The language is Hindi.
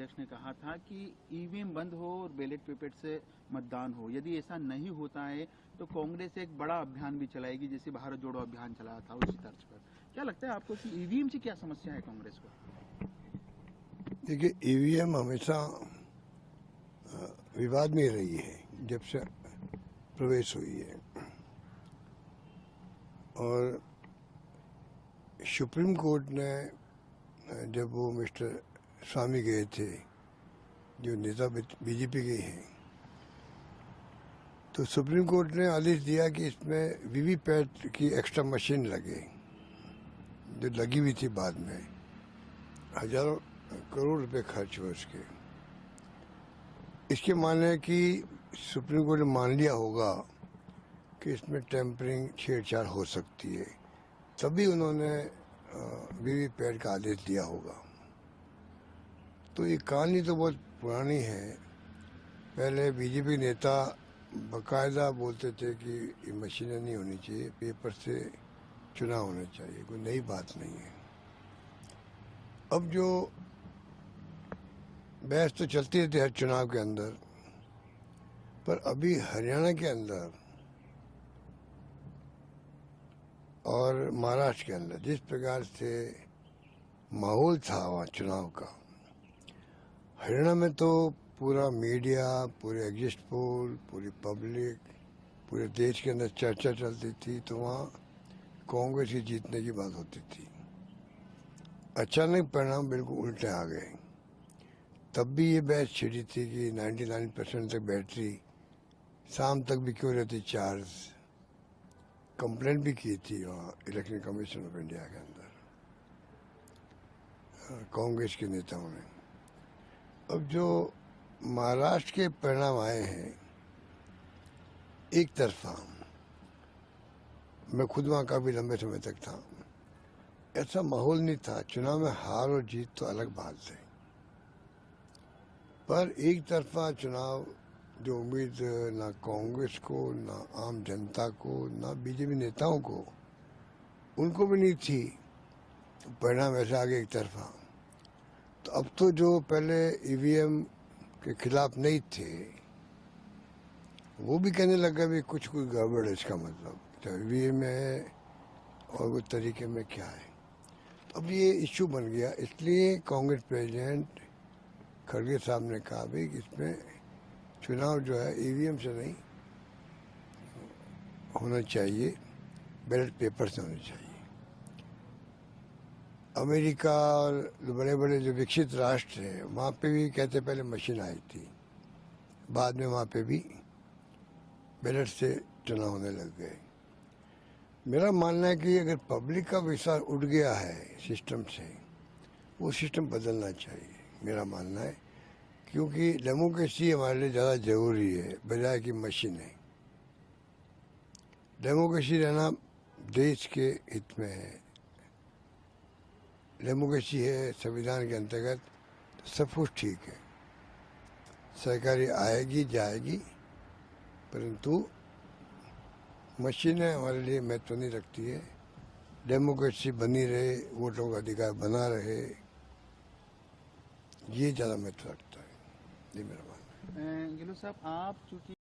अध्यक्ष ने कहा था कि ईवीएम बंद हो और बैलेट पेपर से मतदान हो। यदि ऐसा नहीं होता है तो कांग्रेस एक बड़ा अभियान भी चलाएगी, जैसे भारत जोड़ो अभियान चलाया था उसी तर्ज पर। क्या लगता है आपको कि ईवीएम से क्या समस्या है कांग्रेस को? देखिए, ईवीएम हमेशा विवाद में रही है जब से प्रवेश हुई है, और सुप्रीम कोर्ट ने जब वो मिस्टर स्वामी गए थे, जो नेता बीजेपी के हैं, तो सुप्रीम कोर्ट ने आदेश दिया कि इसमें वीवीपैट की एक्स्ट्रा मशीन लगे, जो लगी हुई थी। बाद में हजारों करोड़ रुपए खर्च हुए उसके। इसके माने कि सुप्रीम कोर्ट ने मान लिया होगा कि इसमें टेम्परिंग, छेड़छाड़ हो सकती है, तभी उन्होंने वीवीपैट का आदेश दिया होगा। तो ये कहानी तो बहुत पुरानी है। पहले बीजेपी नेता बाकायदा बोलते थे कि ये मशीनें नहीं होनी चाहिए, पेपर से चुनाव होना चाहिए, कोई नई बात नहीं है। अब जो बहस तो चलती रहती है हर चुनाव के अंदर, पर अभी हरियाणा के अंदर और महाराष्ट्र के अंदर जिस प्रकार से माहौल था वहाँ चुनाव का, हरियाणा में तो पूरा मीडिया, पूरे एग्जिट पोल, पूरी पब्लिक, पूरे देश के अंदर चर्चा चलती थी, तो वहाँ कांग्रेस की जीतने की बात होती थी। अचानक परिणाम बिल्कुल उल्टे आ गए। तब भी ये बहस छिड़ी थी कि 99% तक बैटरी शाम तक भी क्यों रहती चार्ज। कंप्लेंट भी की थी वहाँ इलेक्शन कमीशन ऑफ इंडिया के अंदर कांग्रेस के नेताओं ने। अब जो महाराष्ट्र के परिणाम आए हैं, एक तरफा, मैं खुद वहाँ काफी लंबे समय तक था, ऐसा माहौल नहीं था। चुनाव में हार और जीत तो अलग बात है, पर एक तरफा चुनाव, जो उम्मीद ना कांग्रेस को, ना आम जनता को, ना बीजेपी नेताओं को, उनको भी नहीं थी, परिणाम ऐसा आ गया एक तरफा। तो अब तो जो पहले ईवीएम के खिलाफ नहीं थे, वो भी कहने लगा भी कुछ गड़बड़ है। इसका मतलब ईवीएम है और वो तरीके में क्या है। तो अब ये इश्यू बन गया। इसलिए कांग्रेस प्रेसिडेंट खड़गे साहब ने कहा भी कि इसमें चुनाव जो है ईवीएम से नहीं होना चाहिए, बैलेट पेपर से होना चाहिए। अमेरिका और बड़े बड़े जो विकसित राष्ट्र हैं, वहाँ पे भी कहते पहले मशीन आई थी, बाद में वहाँ पे भी बैलेट से चुनाव होने लग गए। मेरा मानना है कि अगर पब्लिक का विश्वास उठ गया है सिस्टम से, वो सिस्टम बदलना चाहिए, मेरा मानना है। क्योंकि डेमोक्रेसी हमारे लिए ज़्यादा जरूरी है बजाय कि मशीन है। डेमोक्रेसी रहना देश के हित में है। डेमोक्रेसी है संविधान के अंतर्गत, तो सब कुछ ठीक है। सरकारी आएगी जाएगी, परंतु मशीनें हमारे लिए महत्व नहीं रखती है। डेमोक्रेसी बनी रहे, वोटों का अधिकार बना रहे, ये ज़्यादा महत्व रखता है। ये मेरा मानना है। गिलोय साहब, आप चूंकि